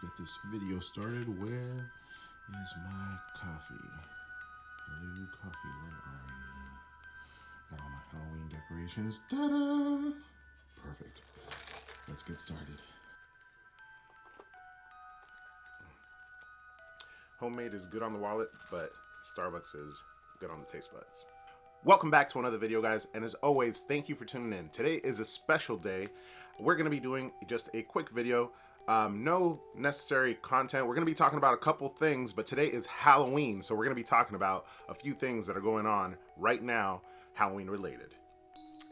get this video started. Where is my coffee? Blue coffee, where are you? Got all my Halloween decorations. Ta-da! Perfect. Let's get started. Homemade is good on the wallet, but Starbucks is good on the taste buds. Welcome back to another video, guys, and as always, thank you for tuning in. Today is a special day. We're going to be doing just a quick video. No necessary content. We're going to be talking about a couple things, but today is Halloween, so we're going to be talking about a few things that are going on right now, Halloween related.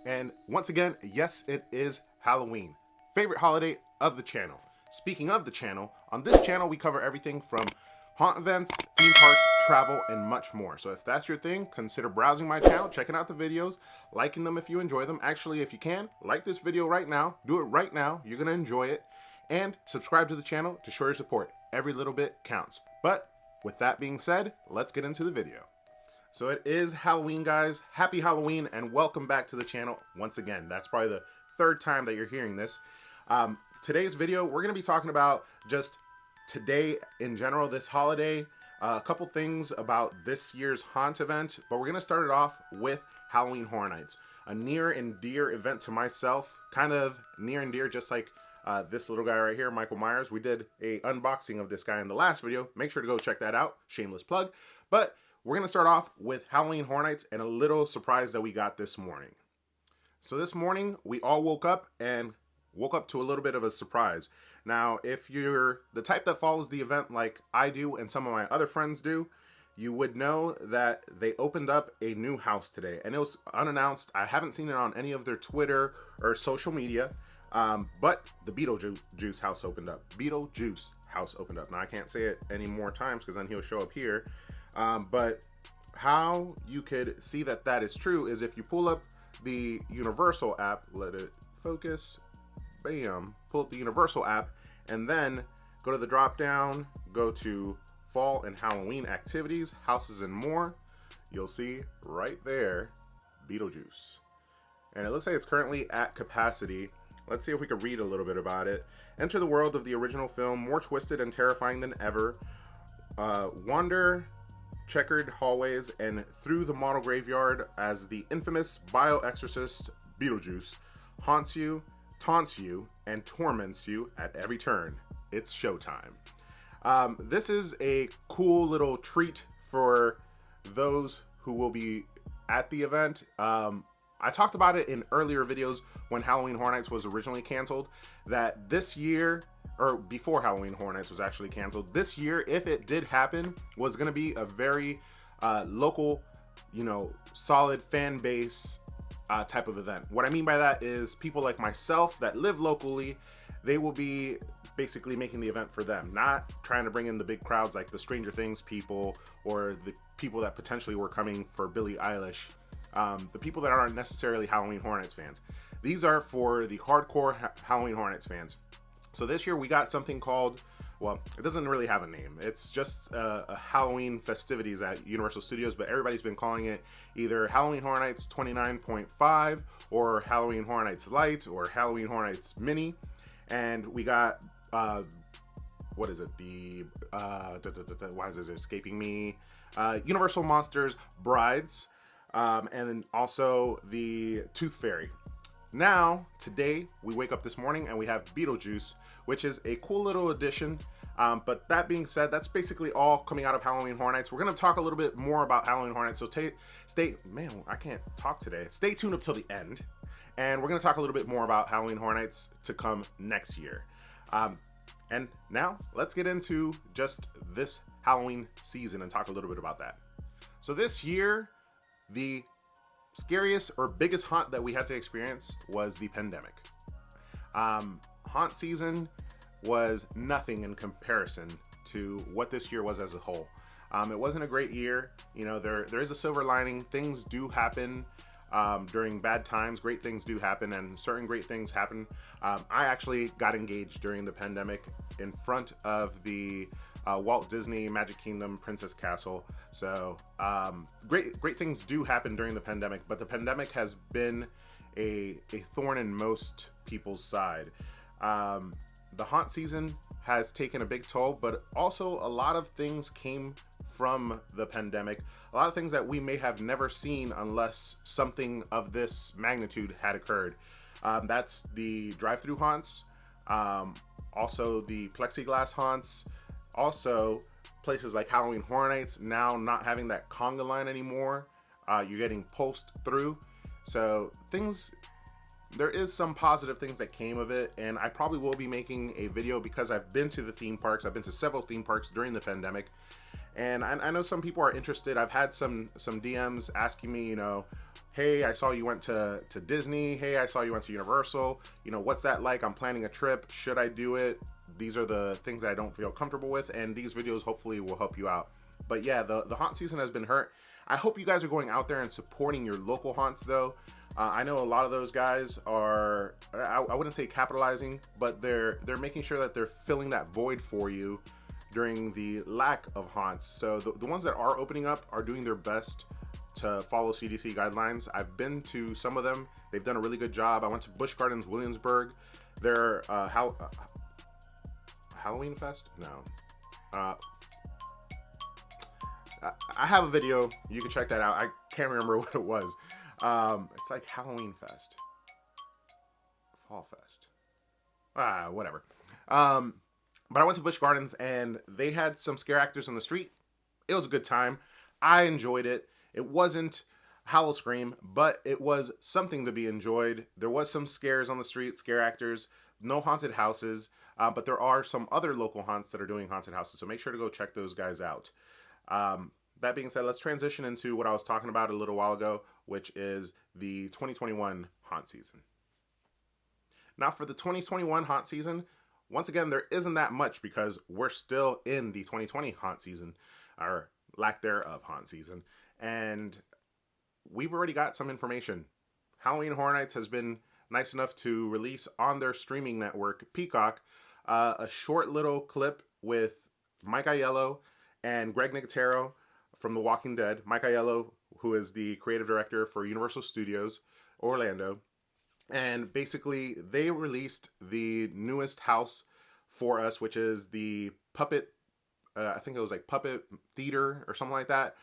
And once again, yes, it is Halloween. Favorite holiday of the channel. Speaking of the channel, on this channel we cover everything from haunt events, theme parks, travel, and much more. So if that's your thing, consider browsing my channel, checking out the videos, liking them if you enjoy them. Actually, if you can, like this video right now. Do it right now. You're going to enjoy it. And subscribe to the channel to show your support. Every little bit counts. But with that being said, let's get into the video. So it is Halloween, guys. Happy Halloween and welcome back to the channel once again. That's probably the third time that you're hearing this. Today's video, we're going to be talking about just today in general, this holiday, a couple things about this year's haunt event, but we're going to start it off with Halloween Horror Nights, a near and dear event to myself, kind of near and dear, just like this little guy right here, Michael Myers. We did a unboxing of this guy in the last video. Make sure to go check that out. Shameless plug. But we're going to start off with Halloween Horror Nights and a little surprise that we got this morning. So this morning, we all woke up to a little bit of a surprise. Now, if you're the type that follows the event like I do and some of my other friends do, you would know that they opened up a new house today. And it was unannounced. I haven't seen it on any of their Twitter or social media. But the Beetlejuice house opened up. Beetlejuice house opened up. Now, I can't say it any more times because then he'll show up here. But how you could see that that is true is if you pull up the Universal app, let it focus, bam, pull up the Universal app, and then go to the drop down, go to fall and Halloween activities, houses and more. You'll see right there, Beetlejuice. And it looks like it's currently at capacity. Let's see if we can read a little bit about it. Enter the world of the original film, more twisted and terrifying than ever. Wander checkered hallways and through the model graveyard as the infamous bio-exorcist Beetlejuice haunts you, taunts you, and torments you at every turn. It's showtime. This is a cool little treat for those who will be at the event. I talked about it in earlier videos when Halloween Horror Nights was originally canceled, that this year, or before Halloween Horror Nights was actually canceled, this year, if it did happen, was going to be a very local, solid fan base type of event. What I mean by that is people like myself that live locally, they will be basically making the event for them, not trying to bring in the big crowds like the Stranger Things people or the people that potentially were coming for Billie Eilish. The people that aren't necessarily Halloween Horror Nights fans. These are for the hardcore Halloween Horror Nights fans. So this year we got something called, well, it doesn't really have a name. It's just a Halloween festivities at Universal Studios, but everybody's been calling it either Halloween Horror Nights 29.5 or Halloween Horror Nights Light or Halloween Horror Nights Mini. And we got, what is it? Why is this escaping me? Universal Monsters Brides. And then also the Tooth Fairy. Now, today, we wake up this morning and we have Beetlejuice, which is a cool little addition. But that being said, that's basically all coming out of Halloween Horror Nights. We're going to talk a little bit more about Halloween Horror Nights, so I can't talk today. Stay tuned up till the end. And we're going to talk a little bit more about Halloween Horror Nights to come next year. And now, let's get into just this Halloween season and talk a little bit about that. So this year, the scariest or biggest haunt that we had to experience was the pandemic. Haunt season was nothing in comparison to what this year was as a whole. It wasn't a great year. There is a silver lining. Things do happen during bad times. Great things do happen, and certain great things happen. I actually got engaged during the pandemic in front of the Walt Disney Magic Kingdom Princess Castle. So great things do happen during the pandemic, but the pandemic has been a thorn in most people's side. The haunt season has taken a big toll, but also a lot of things came from the pandemic. A lot of things that we may have never seen unless something of this magnitude had occurred. That's the drive-through haunts, also the plexiglass haunts, also places like Halloween Horror Nights now not having that conga line anymore. You're getting pulsed through. So there is some positive things that came of it, and I probably will be making a video because I've been to the theme parks. I've been to several theme parks during the pandemic, and I know some people are interested. I've had some DMs asking me, you know, hey, I saw you went to Disney. Hey, I saw you went to Universal. You know, what's that like? I'm planning a trip. Should I do it? These are the things that I don't feel comfortable with, and these videos hopefully will help you out. But yeah, the haunt season has been hurt. I hope you guys are going out there and supporting your local haunts, though. I know a lot of those guys are, I wouldn't say capitalizing, but they're making sure that they're filling that void for you during the lack of haunts. So the ones that are opening up are doing their best to follow CDC guidelines. I've been to some of them. They've done a really good job. I went to Busch Gardens, Williamsburg. Their Halloween Fest? No. I have a video. You can check that out. I can't remember what it was. It's like Halloween Fest. Fall Fest. Whatever. But I went to Busch Gardens and they had some scare actors on the street. It was a good time. I enjoyed it. It wasn't Howl-O-Scream, but it was something to be enjoyed. There was some scares on the street, scare actors, no haunted houses, but there are some other local haunts that are doing haunted houses, so make sure to go check those guys out. That being said, let's transition into what I was talking about a little while ago, which is the 2021 haunt season. Now for the 2021 haunt season, once again, there isn't that much because we're still in the 2020 haunt season, or lack thereof haunt season. And we've already got some information. Halloween Horror Nights has been nice enough to release on their streaming network, Peacock, a short little clip with Mike Aiello and Greg Nicotero from The Walking Dead. Mike Aiello, who is the creative director for Universal Studios Orlando. And basically, they released the newest house for us, which is the Puppet, I think it was like Puppet Theater or something like that,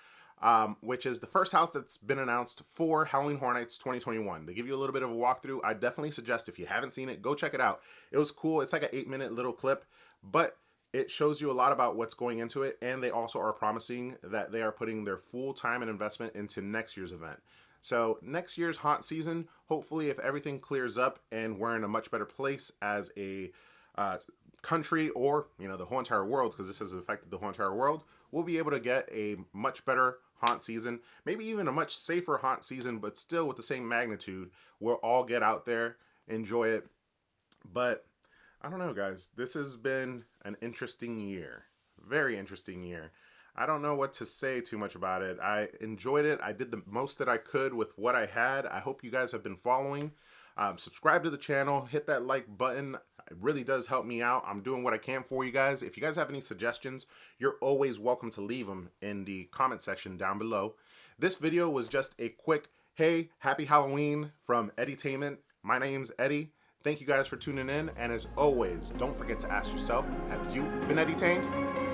which is the first house that's been announced for Halloween Horror Nights 2021. They give you a little bit of a walkthrough. I definitely suggest, if you haven't seen it, go check it out. It was cool. It's like an 8-minute little clip, but it shows you a lot about what's going into it, and they also are promising that they are putting their full time and investment into next year's event. So next year's haunt season, hopefully if everything clears up and we're in a much better place as a country, or the whole entire world, because this has affected the whole entire world, we'll be able to get a much better haunt season, maybe even a much safer haunt season, but still with the same magnitude. We'll all get out there, enjoy it. But I don't know, guys, this has been an interesting year, very interesting year. I don't know what to say too much about it. I enjoyed it. I did the most that I could with what I had. I hope you guys have been following. Subscribe to the channel, hit that like button. It really does help me out. I'm doing what I can for you guys. If you guys have any suggestions, you're always welcome to leave them in the comment section down below. This video was just a quick, hey, happy Halloween from Eddytainment. My name's Eddie. Thank you guys for tuning in. And as always, don't forget to ask yourself, have you been edutained?